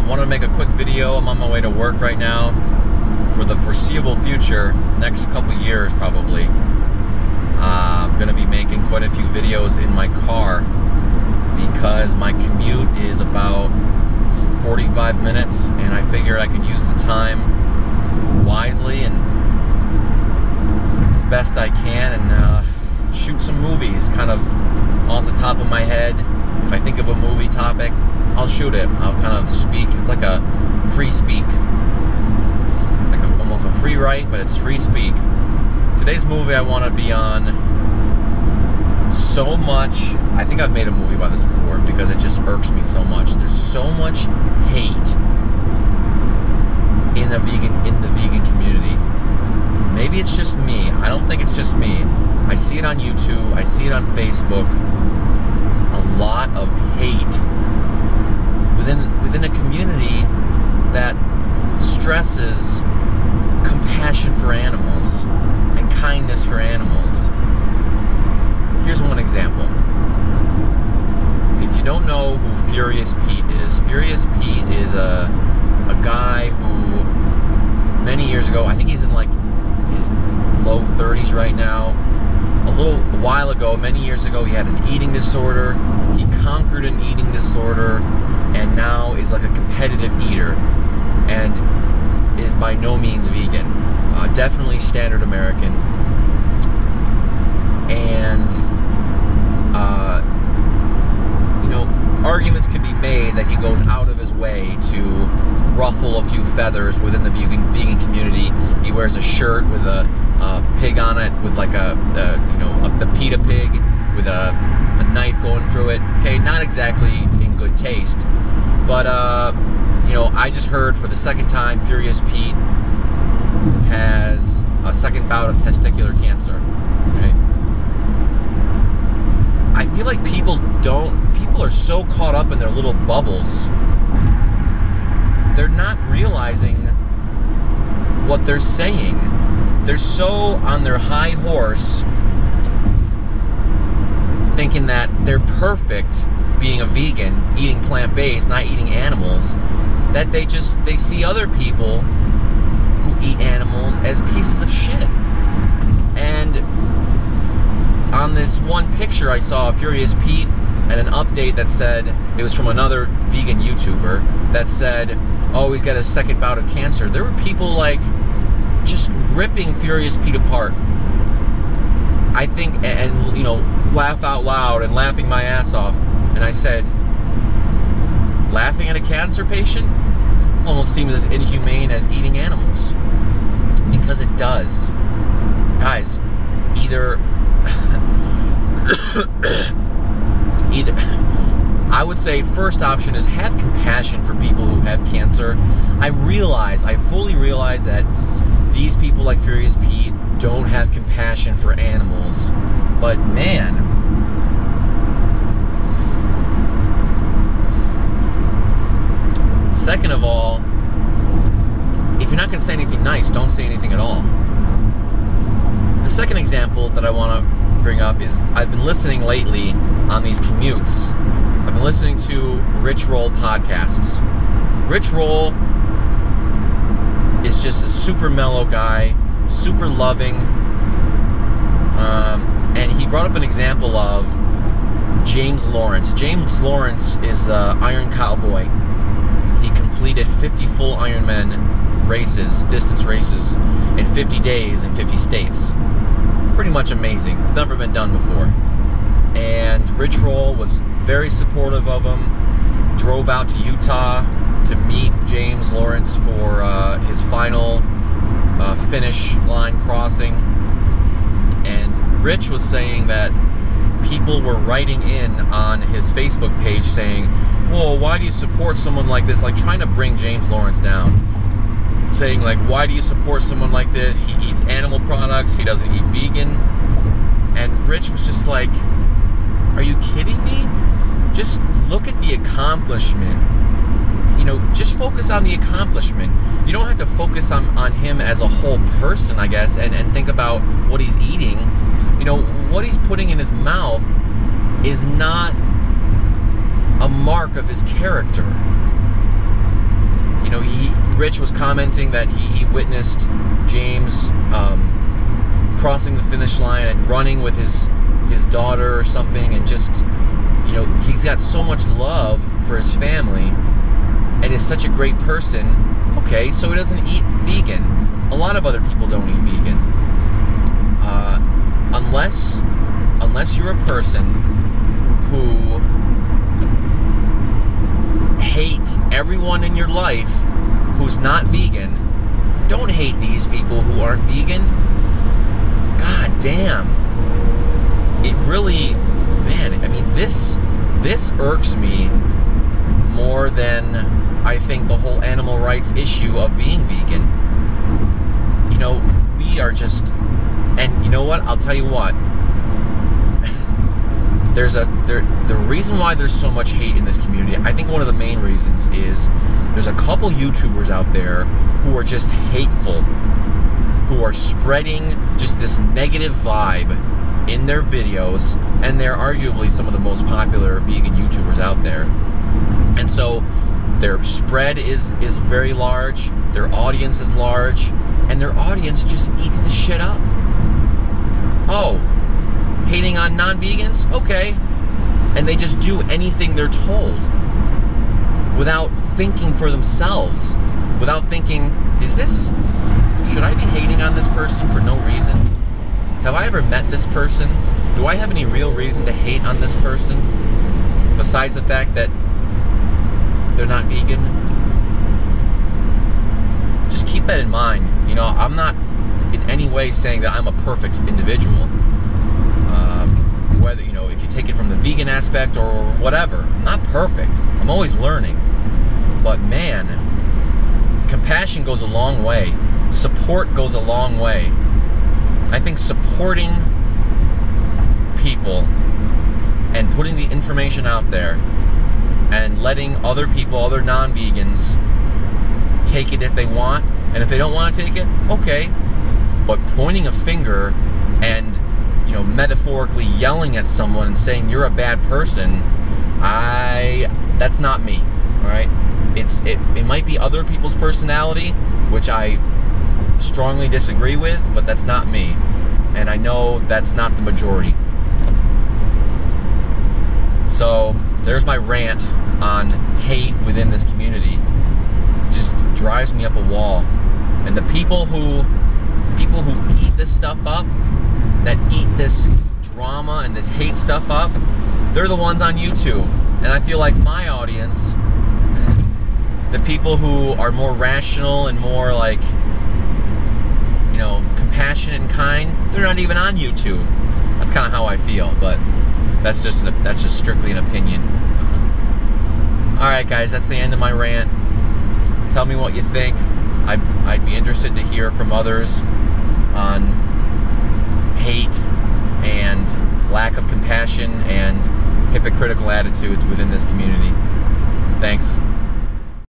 wanted to make a quick video. I'm on my way to work right now. For the foreseeable future, next couple years probably, I'm going to be making quite a few videos in my car because my commute is about 45 minutes, and I figure I can use the time wisely and as best I can and shoot some movies kind of off the top of my head. If I think of a movie topic, I'll shoot it. I'll kind of speak. It's like a free speak. Almost a free write, but it's free speak. Today's movie I want to be on so much. I think I've made a movie about this before because it just irks me so much. There's so much hate in the vegan community. Maybe it's just me. I don't think it's just me. I see it on YouTube. I see it on Facebook. A lot of hate within a community that stresses compassion for animals and kindness for animals. Here's one example. If you don't know who Furious Pete is a guy who many years ago, I think he's in like his low 30s right now. A while ago, many years ago, he had an eating disorder. He conquered an eating disorder and now is like a competitive eater and is by no means vegan. Definitely standard American. And, arguments could be made that he goes out of his way to ruffle a few feathers within the vegan community. He wears a shirt with a pig on it, with like the PETA pig with a knife going through it. Okay, not exactly in good taste. But, I just heard for the second time Furious Pete has a second bout of testicular cancer. Okay? I feel like people are so caught up in their little bubbles. They're not realizing what they're saying. They're so on their high horse thinking that they're perfect being a vegan, eating plant-based, not eating animals, that they see other people who eat animals as pieces of shit. And on this one picture I saw of Furious Pete and an update that said, it was from another vegan YouTuber, that said, oh, he's got a second bout of cancer. There were people like just ripping Furious Pete apart. I think, and laugh out loud and laughing my ass off. And I said, laughing at a cancer patient almost seems as inhumane as eating animals. Because it does. Guys, either I would say first option is have compassion for people who have cancer. I fully realize that these people like Furious Pete don't have compassion for animals. But man, second of all, if you're not going to say anything nice, don't say anything at all. The second example that I want to bring up is I've been listening lately on these commutes. I've been listening to Rich Roll podcasts. Rich Roll is just a super mellow guy, super loving, and he brought up an example of James Lawrence. James Lawrence is the Iron Cowboy. He completed 50 full Ironman races, distance races, in 50 days in 50 states. Pretty much amazing. It's never been done before. And Rich Roll was very supportive of him, drove out to Utah to meet James Lawrence for his final finish line crossing. And Rich was saying that people were writing in on his Facebook page saying, whoa, why do you support someone like this? Like trying to bring James Lawrence down. Saying like, why do you support someone like this? He eats animal products, he doesn't eat vegan. And Rich was just like, are you kidding me? Just look at the accomplishment. Just focus on the accomplishment. You don't have to focus on him as a whole person, I guess, and think about what he's eating. What he's putting in his mouth is not a mark of his character. you know, Rich was commenting that he witnessed James crossing the finish line and running with his daughter or something, and just, you know, he's got so much love for his family and is such a great person. Okay, so he doesn't eat vegan. A lot of other people don't eat vegan. Unless you're a person who hates everyone in your life who's not vegan, don't hate these people who aren't vegan. God damn. It really, man, I mean, this irks me more than I think the whole animal rights issue of being vegan. You know, we are just, and you know what? I'll tell you what. The reason why there's so much hate in this community, I think one of the main reasons is there's a couple YouTubers out there who are just hateful, who are spreading just this negative vibe in their videos, and they're arguably some of the most popular vegan YouTubers out there. And so their spread is very large, their audience is large, and their audience just eats the shit up. Oh, hating on non-vegans? Okay. And they just do anything they're told without thinking for themselves, without thinking, should I be hating on this person for no reason? Have I ever met this person? Do I have any real reason to hate on this person besides the fact that they're not vegan? Just keep that in mind. You know, I'm not in any way saying that I'm a perfect individual. Whether, you know, if you take it from the vegan aspect or whatever, I'm not perfect. I'm always learning. But man, compassion goes a long way. Support goes a long way. I think supporting people and putting the information out there and letting other people, other non-vegans, take it if they want, and if they don't want to take it, okay. But pointing a finger and, you know, metaphorically yelling at someone and saying you're a bad person, that's not me. All right, it might be other people's personality, which I strongly disagree with, but that's not me, and I know that's not the majority. So there's my rant on hate within this community. Just drives me up a wall. And the people who eat this stuff up, that eat this drama and this hate stuff up, they're the ones on YouTube. And I feel like my audience, the people who are more rational and more like, you know, compassionate and kind, they're not even on YouTube. That's kind of how I feel, but that's just strictly an opinion. All right, guys, that's the end of my rant. Tell me what you think. I'd be interested to hear from others on hate and lack of compassion and hypocritical attitudes within this community. Thanks.